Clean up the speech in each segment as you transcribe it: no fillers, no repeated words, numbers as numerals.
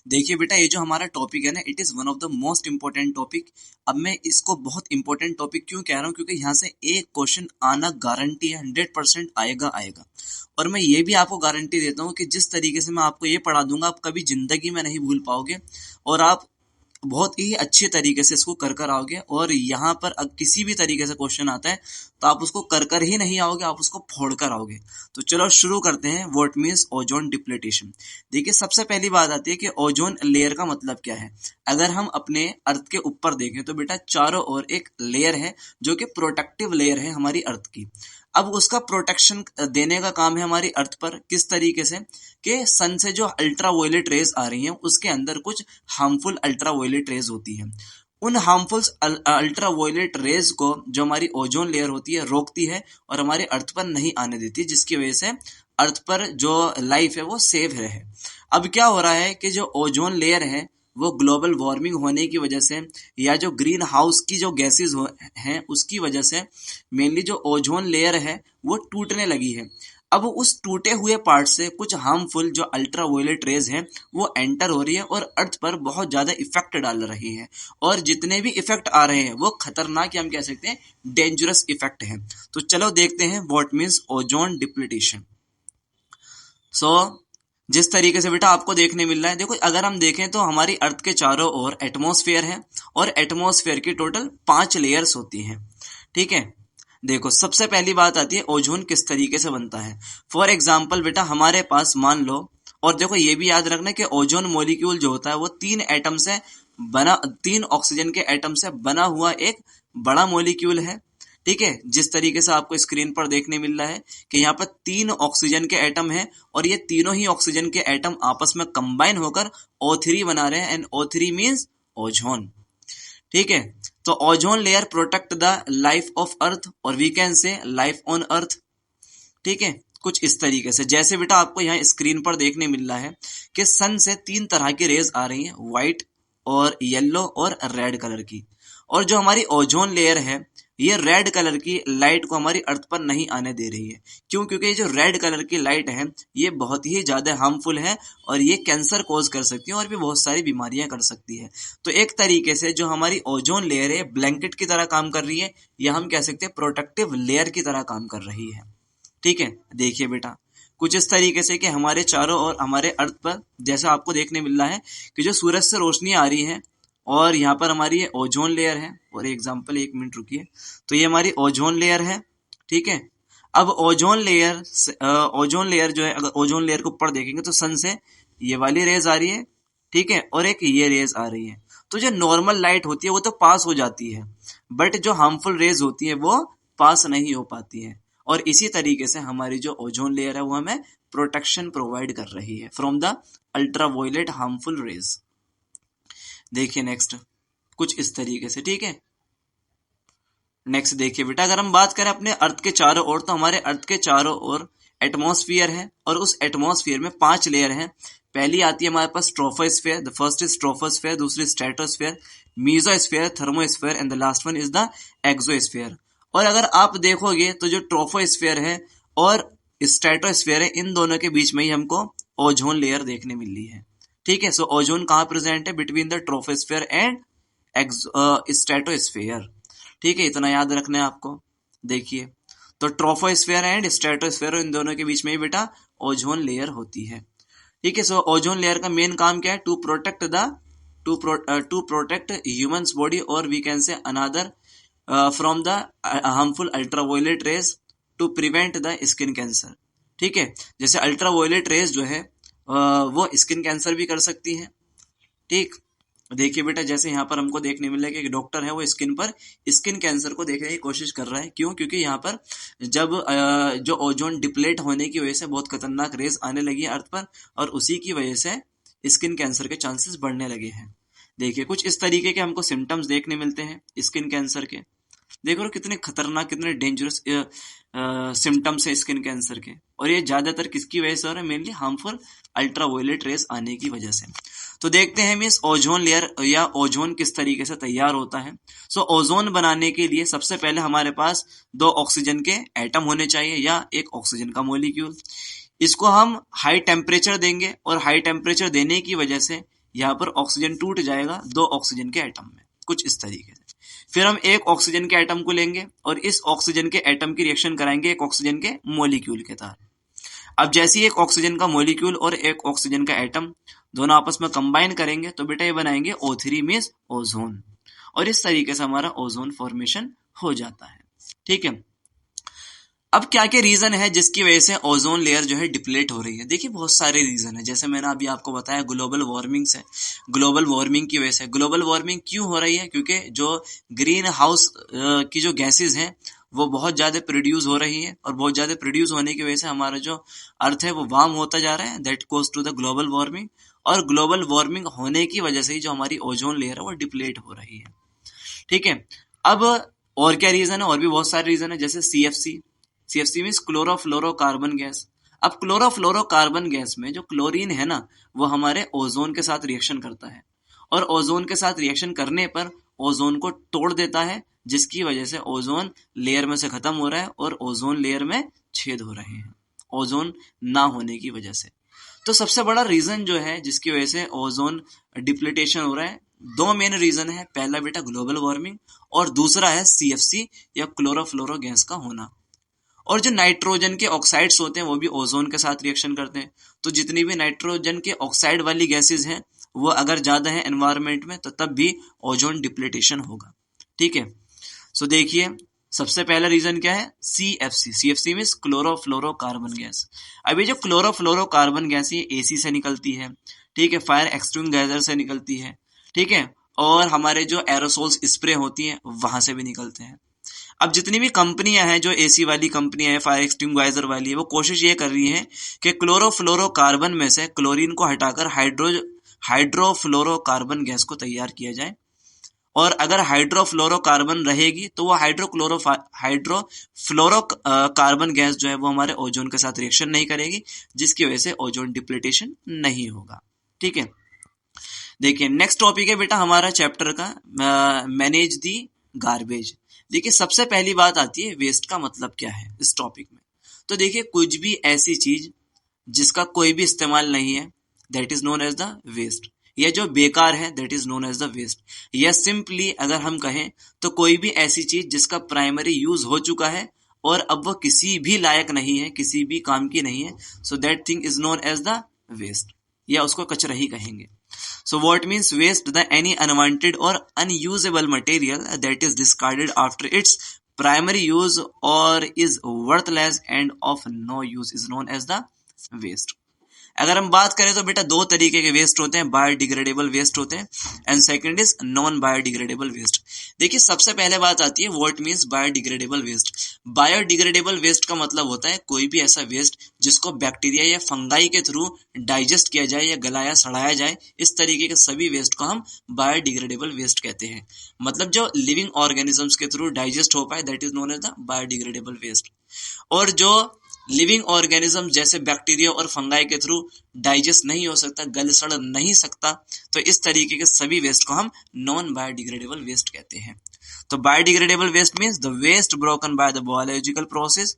देखिए बेटा, ये जो हमारा टॉपिक है ना, it is one of the most important topic. अब मैं इसको बहुत इंपॉर्टेंट टॉपिक क्यों कह रहा हूँ, क्योंकि यहाँ से एक क्वेश्चन आना गारंटी है, 100% आएगा आएगा। और मैं ये भी आपको गारंटी देता हूँ कि जिस तरीके से मैं आपको ये पढ़ा दूंगा, आप कभी जिंदगी में नहीं भूल पाओगे और आप बहुत ही अच्छे तरीके से इसको कर कर आओगे। और यहाँ पर किसी भी तरीके से क्वेश्चन आता है तो आप उसको कर कर ही नहीं आओगे, आप उसको फोड़ कर आओगे। तो चलो शुरू करते हैं। What means ozone depletion. देखिए, सबसे पहली बात आती है कि ओजोन लेयर का मतलब क्या है। अगर हम अपने अर्थ के ऊपर देखें तो बेटा चारों ओर एक लेयर है जो कि प्रोटेक्टिव लेयर है हमारी अर्थ की। अब उसका प्रोटेक्शन देने का काम है हमारी अर्थ पर। किस तरीके से कि सन से जो अल्ट्रावायलेट रेज आ रही हैं उसके अंदर कुछ हार्मफुल अल्ट्रावायलेट रेज होती हैं। उन हार्मफुल अल्ट्रावायलेट रेज को जो हमारी ओजोन लेयर होती है रोकती है और हमारे अर्थ पर नहीं आने देती, जिसकी वजह से अर्थ पर जो लाइफ है वो सेव रहे। अब क्या हो रहा है कि जो ओजोन लेयर है वो ग्लोबल वार्मिंग होने की वजह से या जो ग्रीन हाउस की जो गैसेस हैं उसकी वजह से मेनली जो ओजोन लेयर है वो टूटने लगी है। अब उस टूटे हुए पार्ट से कुछ हार्मफुल जो अल्ट्रावायलेट रेज हैं वो एंटर हो रही है और अर्थ पर बहुत ज्यादा इफेक्ट डाल रही है। और जितने भी इफेक्ट आ रहे हैं वो खतरनाक, हम कह सकते हैं डेंजरस इफेक्ट हैं। तो चलो देखते हैं व्हाट मीन्स ओजोन डिप्लीटेशन। सो जिस तरीके से बेटा आपको देखने मिल रहा है, देखो अगर हम देखें तो हमारी अर्थ के चारों ओर एटमॉस्फेयर है और एटमॉस्फेयर की टोटल 5 लेयर्स होती हैं। ठीक है, देखो सबसे पहली बात आती है ओजोन किस तरीके से बनता है। फॉर एग्जाम्पल बेटा हमारे पास मान लो, और देखो ये भी याद रखना कि ओजोन मॉलिक्यूल जो होता है वो 3 एटम से बना, 3 ऑक्सीजन के एटम से बना हुआ एक बड़ा मॉलिक्यूल है। ठीक है, जिस तरीके से आपको स्क्रीन पर देखने मिल रहा है कि यहाँ पर 3 ऑक्सीजन के एटम हैं और ये तीनों ही ऑक्सीजन के एटम आपस में कंबाइन होकर O3 बना रहे हैं एंड O3 मीन्स ओजोन। ठीक है, तो ozone layer protect the life of earth और we can say life on earth. ठीक है, कुछ इस तरीके से जैसे बेटा आपको यहाँ स्क्रीन पर देखने मिल रहा है कि सन से 3 तरह की रेज आ रही हैं, व्हाइट और येलो और रेड कलर की। और जो हमारी ओजोन लेयर है ये रेड कलर की लाइट को हमारी अर्थ पर नहीं आने दे रही है। क्यों? क्योंकि ये जो रेड कलर की लाइट है ये बहुत ही ज्यादा हार्मफुल है और ये कैंसर कॉज कर सकती है और भी बहुत सारी बीमारियां कर सकती है। तो एक तरीके से जो हमारी ओजोन लेयर है ब्लैंकेट की तरह काम कर रही है, या हम कह सकते हैं प्रोटेक्टिव लेयर की तरह काम कर रही है। ठीक है, देखिए बेटा कुछ इस तरीके से कि हमारे चारों ओर हमारे अर्थ पर जैसा आपको देखने मिल रहा है कि जो सूरज से रोशनी आ रही है और यहाँ पर हमारी ये ओजोन लेयर है। और एग्जांपल, 1 मिनट रुकिए, तो ये हमारी ओजोन लेयर है। ठीक है, अब ओजोन लेयर जो है, अगर ओजोन लेयर के ऊपर देखेंगे तो सन से ये वाली रेज आ रही है। ठीक है, और एक ये रेज आ रही है। तो जो नॉर्मल लाइट होती है वो तो पास हो जाती है, बट जो हार्मफुल रेज होती है वो पास नहीं हो पाती है। और इसी तरीके से हमारी जो ओजोन लेयर है वो हमें प्रोटेक्शन प्रोवाइड कर रही है from the ultraviolet harmful rays. देखिए नेक्स्ट कुछ इस तरीके से। ठीक है, नेक्स्ट देखिए बेटा, अगर हम बात करें अपने अर्थ के चारों ओर तो हमारे अर्थ के चारों ओर एटमॉस्फेयर है और उस एटमॉस्फेयर में 5 लेयर हैं। पहली आती है हमारे पास troposphere, the first is troposphere, दूसरी stratosphere, mesosphere, thermosphere and the last one is the exosphere. और अगर आप देखोगे तो जो ट्रोपोस्फेयर है और स्ट्रेटोस्फेयर है इन दोनों के बीच में ही हमको ओजोन लेयर देखने मिल रही है। ठीक है, सो ओजोन कहाँ प्रेजेंट है? Between the troposphere and stratosphere. ठीक है, इतना याद रखना है आपको। देखिए, तो ट्रोपोस्फेयर एंड स्ट्रेटोस्फेयर इन दोनों के बीच में ही बेटा ओजोन लेयर होती है। ठीक है, सो ओजोन लेयर का मेन काम क्या है? टू प्रोटेक्ट ह्यूमंस बॉडी और we can say another from the harmful ultraviolet rays to prevent the skin cancer. ठीक है, जैसे अल्ट्रावायलेट रेज जो है वो स्किन कैंसर भी कर सकती है। ठीक, देखिए बेटा जैसे यहाँ पर हमको देखने मिल रहा है कि एक डॉक्टर है वो स्किन कैंसर को देखने की कोशिश कर रहा है। क्यों? क्योंकि यहाँ पर जब जो ओजोन डिप्लेट होने की वजह से बहुत खतरनाक रेज आने लगी है अर्थ पर और उसी की वजह से स्किन कैंसर के चांसेस बढ़ने लगे हैं। देखिए कुछ इस तरीके के हमको सिम्टम्स देखने मिलते हैं स्किन कैंसर के। देखो कितने खतरनाक, कितने डेंजरस सिम्टम्स है स्किन कैंसर के, और ये ज्यादातर किसकी वजह से हो रहा है? मेनली हार्मफुल अल्ट्रावायलेट रेज आने की वजह से। तो देखते हैं मीन्स ओजोन लेयर या ओजोन किस तरीके से तैयार होता है। सो ओजोन बनाने के लिए सबसे पहले हमारे पास 2 ऑक्सीजन के एटम होने चाहिए या एक ऑक्सीजन का मॉलिक्यूल। इसको हम हाई टेम्परेचर देंगे और हाई टेम्परेचर देने की वजह से यहाँ पर ऑक्सीजन टूट जाएगा 2 ऑक्सीजन के एटम में, कुछ इस तरीके से। फिर हम एक ऑक्सीजन के एटम को लेंगे और इस ऑक्सीजन के एटम की रिएक्शन कराएंगे एक ऑक्सीजन के मॉलिक्यूल के साथ। अब जैसे ही एक ऑक्सीजन का मॉलिक्यूल और एक ऑक्सीजन का एटम दोनों आपस में कंबाइन करेंगे तो बेटा ये बनाएंगे O3 मींस ओजोन, और इस तरीके से हमारा ओजोन फॉर्मेशन हो जाता है। ठीक है, अब क्या क्या रीजन है जिसकी वजह से ओजोन लेयर जो है डिप्लीट हो रही है? देखिए बहुत सारे रीजन है, जैसे मैंने अभी आपको बताया ग्लोबल वार्मिंग से, ग्लोबल वार्मिंग की वजह से। ग्लोबल वार्मिंग क्यों हो रही है? क्योंकि जो ग्रीन हाउस की जो गैसेज हैं वो बहुत ज्यादा प्रोड्यूस हो रही है, और बहुत ज्यादा प्रोड्यूस होने की वजह से हमारा जो अर्थ है वो वार्म होता जा रहा है, that cause to the global warming. और ग्लोबल वार्मिंग होने की वजह से ही जो हमारी ओजोन लेयर है वो डिप्लीट हो रही है। ठीक है, अब और क्या रीजन है? और भी बहुत सारे रीजन है, जैसे CFC मीन्स क्लोरोफ्लोरोकार्बन गैस। अब क्लोरोफ्लोरोकार्बन गैस में जो क्लोरीन है ना वो हमारे ओजोन के साथ रिएक्शन करता है, और ओजोन के साथ रिएक्शन करने पर ओजोन को तोड़ देता है, जिसकी वजह से ओजोन लेयर में से खत्म हो रहा है और ओजोन लेयर में छेद हो रहे हैं ओजोन ना होने की वजह से। तो सबसे बड़ा रीजन जो है जिसकी वजह से ओजोन डिप्लीटेशन हो रहा है, 2 मेन रीजन है। पहला बेटा ग्लोबल वार्मिंग, और दूसरा है CFC या क्लोरोफ्लोरो गैस का होना। और जो नाइट्रोजन के ऑक्साइड्स होते हैं वो भी ओजोन के साथ रिएक्शन करते हैं। तो जितनी भी नाइट्रोजन के ऑक्साइड वाली गैसेज हैं वो अगर ज्यादा है एनवायरमेंट में तो तब भी ओजोन डिप्लीटेशन होगा। ठीक है, सो देखिए सबसे पहला रीजन क्या है? CFC means chlorofluorocarbon gas. अब ये जो क्लोरोफ्लोरोकार्बन गैस ये AC से निकलती है, ठीक है, फायर एक्सटिंग्विशर से निकलती है, ठीक है, और हमारे जो एरोसोल्स स्प्रे होती हैं वहां से भी निकलते हैं। अब जितनी भी कंपनियां हैं, जो AC वाली कंपनियां हैं, फायर एक्सटिंग्विशर वाली है, वो कोशिश ये कर रही है कि क्लोरोफ्लोरोकार्बन में से क्लोरीन को हटाकर हाइड्रोफ्लोरोकार्बन गैस को तैयार किया जाए। और अगर हाइड्रोफ्लोरोकार्बन रहेगी तो वो हाइड्रोफ्लोरोकार्बन गैस जो है वो हमारे ओजोन के साथ रिएक्शन नहीं करेगी, जिसकी वजह से ओजोन डिप्लीटेशन नहीं होगा। ठीक है, देखिए नेक्स्ट टॉपिक है बेटा हमारा चैप्टर का मैनेज दी गार्बेज। देखिए सबसे पहली बात आती है वेस्ट का मतलब क्या है इस टॉपिक में। तो देखिए कुछ भी ऐसी चीज जिसका कोई भी इस्तेमाल नहीं है that is known as the waste, या जो बेकार है that is known as the waste. या सिंपली अगर हम कहें तो कोई भी ऐसी चीज जिसका प्राइमरी यूज हो चुका है और अब वो किसी भी लायक नहीं है, किसी भी काम की नहीं है, so that thing is known as the waste, या उसको कचरा ही कहेंगे। So what means waste? The any unwanted or unusable material that is discarded after its primary use or is worthless and of no use is known as the waste. अगर हम बात करें तो बेटा 2 तरीके के वेस्ट होते हैं, बायोडिग्रेडेबल वेस्ट होते हैं and second is non biodegradable waste. देखिए सबसे पहले बात आती है what means biodegradable waste. Biodegradable waste का मतलब होता है कोई भी ऐसा वेस्ट जिसको बैक्टीरिया या फंगाई के थ्रू डाइजेस्ट किया जाए या गलाया सड़ाया जाए, इस तरीके के सभी वेस्ट को हम बायोडिग्रेडेबल वेस्ट कहते हैं। मतलब जो लिविंग ऑर्गेनिजम्स के थ्रू डाइजेस्ट हो पाए that is known as the biodegradable waste. और जो लिविंग ऑर्गेनिज्म जैसे बैक्टीरिया और फंगाई के थ्रू डाइजेस्ट नहीं हो सकता, गल सड़ नहीं सकता, तो इस तरीके के सभी वेस्ट को हम नॉन बायोडिग्रेडेबल वेस्ट कहते हैं। तो biodegradable waste means the waste broken by the biological process.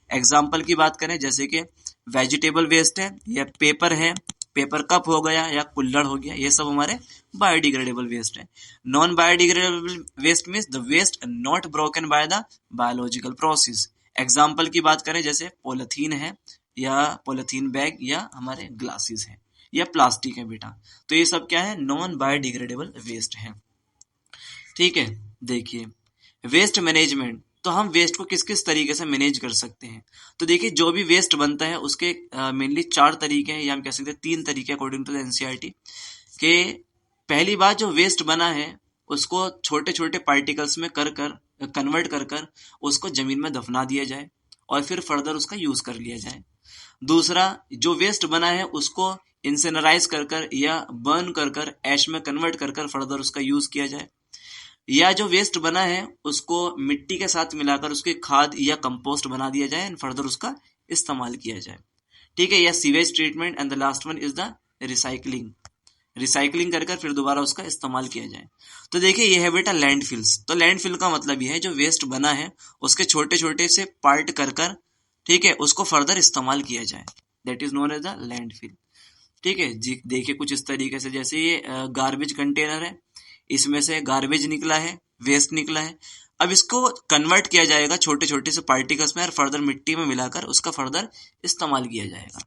Example की बात करें जैसे कि वेजिटेबल वेस्ट है या पेपर है, पेपर कप हो गया या कुल्हड़ हो गया, ये सब हमारे बायोडिग्रेडेबल वेस्ट है। Non biodegradable waste means the waste not broken by the biological process. Example की बात करें जैसे पॉलिथीन है या पॉलिथीन बैग या हमारे ग्लासेस है या प्लास्टिक है बेटा, तो ये सब क्या है? नॉन बायोडिग्रेडेबल वेस्ट है। ठीक है, देखिए वेस्ट मैनेजमेंट, तो हम वेस्ट को किस किस तरीके से मैनेज कर सकते हैं। तो देखिए जो भी वेस्ट बनता है उसके मेनली 4 तरीके हैं, या हम कह सकते हैं 3 तरीके अकॉर्डिंग टू द एनसीईआरटी के। पहली बात, जो वेस्ट बना है उसको छोटे छोटे पार्टिकल्स में कन्वर्ट कर उसको जमीन में दफना दिया जाए और फिर फर्दर उसका यूज कर लिया जाए। दूसरा, जो वेस्ट बना है उसको इंसिनराइज कर या बर्न कर ऐश में कन्वर्ट कर फर्दर उसका यूज किया जाए। या जो वेस्ट बना है उसको मिट्टी के साथ मिलाकर उसके खाद या कंपोस्ट बना दिया जाए एंड फर्दर उसका इस्तेमाल किया जाए। ठीक है, या sewage treatment and the last one is the recycling कर फिर दोबारा उसका इस्तेमाल किया जाए। तो देखिए ये है बेटा लैंडफिल्स। तो लैंडफिल का मतलब ये है जो वेस्ट बना है उसके छोटे छोटे से पार्ट कर ठीक है उसको फर्दर इस्तेमाल किया जाए, that is known as the landfill. ठीक है जी, देखिए कुछ इस तरीके से, जैसे ये गार्बेज कंटेनर है, इसमें से गार्बेज निकला है, वेस्ट निकला है। अब इसको कन्वर्ट किया जाएगा छोटे छोटे से पार्टिकल्स में और फर्दर मिट्टी में मिलाकर उसका फर्दर इस्तेमाल किया जाएगा।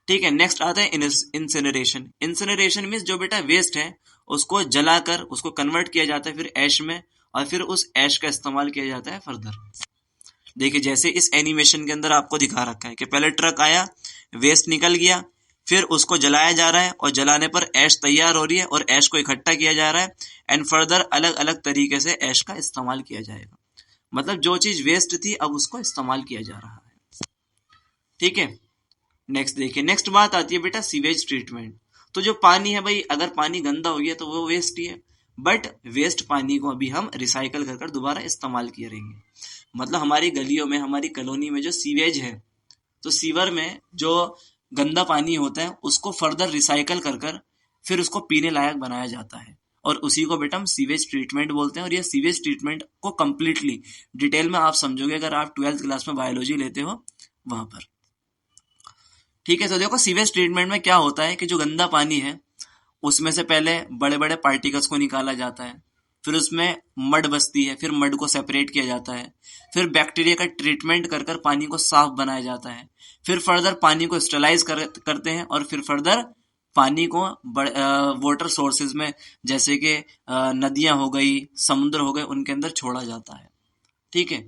ठीक है, नेक्स्ट आता है इंसिनरेशन। इंसिनरेशन मीन्स जो बेटा वेस्ट है उसको जलाकर उसको कन्वर्ट किया जाता है फिर ऐश में, और फिर उस ऐश का इस्तेमाल किया जाता है फर्दर। देखिए जैसे इस एनिमेशन के अंदर आपको दिखा रखा है कि पहले ट्रक आया, वेस्ट निकल गया, फिर उसको जलाया जा रहा है और जलाने पर ऐश तैयार हो रही है और ऐश को इकट्ठा किया जा रहा है एंड फर्दर अलग अलग तरीके से ऐश का इस्तेमाल किया जाएगा। मतलब जो चीज वेस्ट थी अब उसको इस्तेमाल किया जा रहा है। ठीक है, नेक्स्ट देखिए, नेक्स्ट बात आती है बेटा सीवेज ट्रीटमेंट। तो जो पानी है भाई, अगर पानी गंदा हो गया तो वो वेस्ट ही है, बट वेस्ट पानी को अभी हम रिसाइकल कर दोबारा इस्तेमाल करेंगे। मतलब हमारी गलियों में, हमारी कॉलोनी में जो सीवेज है, तो सीवर में जो गंदा पानी होता है उसको फर्दर रिसाइकल कर फिर उसको पीने लायक बनाया जाता है, और उसी को बेटा हम सीवेज ट्रीटमेंट बोलते हैं। और ये सीवेज ट्रीटमेंट को कंप्लीटली डिटेल में आप समझोगे अगर आप 12th क्लास में बायोलॉजी लेते हो वहां पर। ठीक है, तो देखो सीवेज ट्रीटमेंट में क्या होता है कि जो गंदा पानी है उसमें से पहले बड़े बड़े पार्टिकल्स को निकाला जाता है, फिर उसमें मड बसती है, फिर मड को सेपरेट किया जाता है, फिर बैक्टीरिया का ट्रीटमेंट कर पानी को साफ बनाया जाता है, फिर फर्दर पानी को स्टरलाइज करते हैं, और फिर फर्दर पानी को वाटर सोर्सेज में जैसे कि नदियां हो गई, समुद्र हो गए, उनके अंदर छोड़ा जाता है। ठीक है,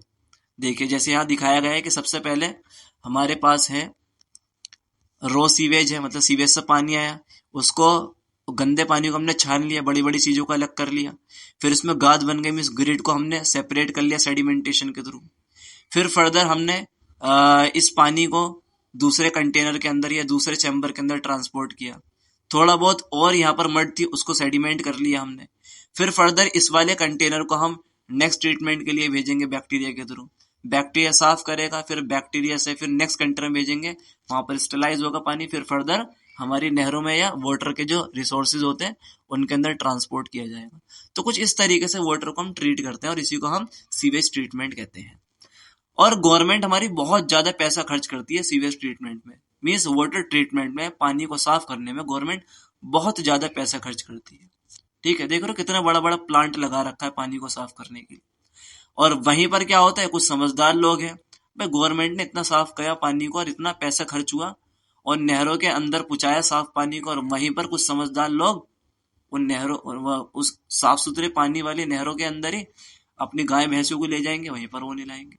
देखिए जैसे यहाँ दिखाया गया है कि सबसे पहले हमारे पास है रो सीवेज है, मतलब सीवेज से पानी आया, उसको गंदे पानी को हमने छान लिया, बड़ी बड़ी चीजों को अलग कर लिया, फिर इसमें गाद बन गई, मीन्स ग्रिड को हमने सेपरेट कर लिया सेडिमेंटेशन के थ्रू। फिर फर्दर हमने इस पानी को दूसरे कंटेनर के अंदर या दूसरे चैम्बर के अंदर ट्रांसपोर्ट किया, थोड़ा बहुत और यहाँ पर मड थी उसको सेडिमेंट कर लिया हमने, फिर फर्दर इस वाले कंटेनर को हम नेक्स्ट ट्रीटमेंट के लिए भेजेंगे बैक्टीरिया के थ्रू, बैक्टीरिया साफ करेगा, फिर बैक्टीरिया से फिर नेक्स्ट कंटेनर भेजेंगे, वहां पर स्टरलाइज होगा पानी, फिर फर्दर हमारी नहरों में या वाटर के जो रिसोर्सेज होते हैं उनके अंदर ट्रांसपोर्ट किया जाएगा। तो कुछ इस तरीके से वाटर को हम ट्रीट करते हैं और इसी को हम सीवेज ट्रीटमेंट कहते हैं। और गवर्नमेंट हमारी बहुत ज्यादा पैसा खर्च करती है सीवेज ट्रीटमेंट में, मीन्स वाटर ट्रीटमेंट में, पानी को साफ करने में गवर्नमेंट बहुत ज्यादा पैसा खर्च करती है। ठीक है, देख रहे हो कितना बड़ा बड़ा प्लांट लगा रखा है पानी को साफ करने के लिए। और वहीं पर क्या होता है, कुछ समझदार लोग हैं, भाई गवर्नमेंट ने इतना साफ किया पानी को और इतना पैसा खर्च हुआ और नहरों के अंदर पहुंचाया साफ पानी को, और वहीं पर कुछ समझदार लोग उन नहरों उस साफ सुथरे पानी वाली नहरों के अंदर ही अपनी गाय भैंसों को ले जाएंगे, वहीं पर वो नहलाएंगे।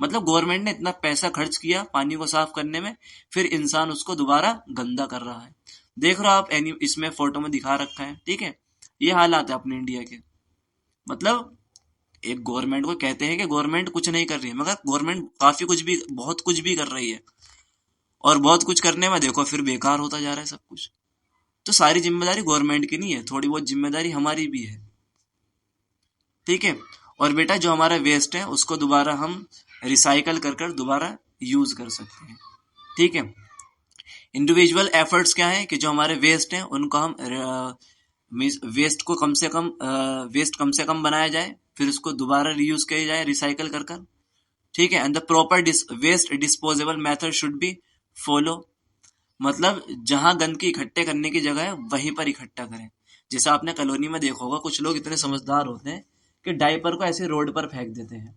मतलब गवर्नमेंट ने इतना पैसा खर्च किया पानी को साफ करने में, फिर इंसान उसको दोबारा गंदा कर रहा है। देख रहे हो आप, इसमें फोटो में दिखा रखा है। ठीक है, ये हालात है अपने इंडिया के। मतलब एक गवर्नमेंट को कहते हैं कि गवर्नमेंट कुछ नहीं कर रही है, मगर गवर्नमेंट काफी कुछ भी, बहुत कुछ भी कर रही है, और बहुत कुछ करने में देखो फिर बेकार होता जा रहा है सब कुछ। तो सारी जिम्मेदारी गवर्नमेंट की नहीं है, थोड़ी बहुत जिम्मेदारी हमारी भी है। ठीक है, और बेटा जो हमारा वेस्ट है उसको दोबारा हम रिसाइकल कर दोबारा यूज कर सकते हैं। ठीक है, इंडिविजुअल एफर्ट्स क्या है कि जो हमारे वेस्ट हैं उनको हम वेस्ट को कम से कम बनाया जाए, फिर उसको दोबारा रीयूज किया जाए रिसाइकल कर। ठीक है, and the proper waste disposable method should be follow. मतलब जहां गंदगी इकट्ठे करने की जगह है वहीं पर इकट्ठा करें। जैसे आपने कॉलोनी में देखा होगा, कुछ लोग इतने समझदार होते हैं कि डायपर को ऐसे रोड पर फेंक देते हैं,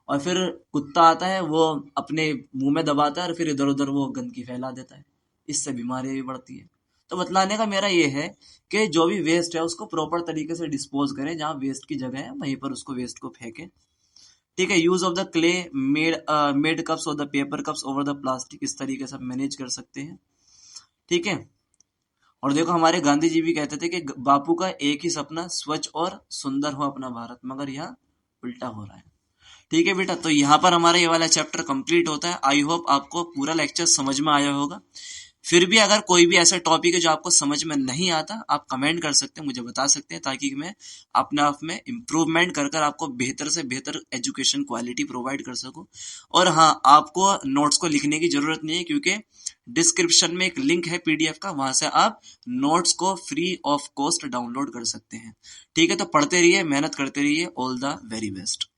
और फिर कुत्ता आता है वो अपने मुंह में दबाता है और फिर इधर उधर वो गंदगी फैला देता है, इससे बीमारियां भी बढ़ती है। तो बतलाने का मेरा ये है कि जो भी वेस्ट है उसको प्रॉपर तरीके से डिस्पोज करें, जहाँ वेस्ट की जगह है वहीं पर उसको वेस्ट को फेंकें। ठीक है, use of the clay made cups और the paper cups over the plastic, इस तरीके से मैनेज कर सकते हैं। ठीक है, और देखो हमारे गांधी जी भी कहते थे कि बापू का एक ही सपना, स्वच्छ और सुंदर हो अपना भारत, मगर यहाँ उल्टा हो रहा है। ठीक है बेटा, तो यहाँ पर हमारा ये वाला चैप्टर कंप्लीट होता है। आई होप आपको पूरा लेक्चर समझ में आया होगा। फिर भी अगर कोई भी ऐसा टॉपिक है जो आपको समझ में नहीं आता, आप कमेंट कर सकते हैं, मुझे बता सकते हैं, ताकि मैं अपने आप में इम्प्रूवमेंट कर आपको बेहतर से बेहतर एजुकेशन क्वालिटी प्रोवाइड कर सकूं। और हाँ, आपको नोट्स को लिखने की जरूरत नहीं है, क्योंकि डिस्क्रिप्शन में एक लिंक है पीडीएफ का, वहां से आप नोट्स को फ्री ऑफ कॉस्ट डाउनलोड कर सकते हैं। ठीक है, तो पढ़ते रहिए, मेहनत करते रहिए। All the very best.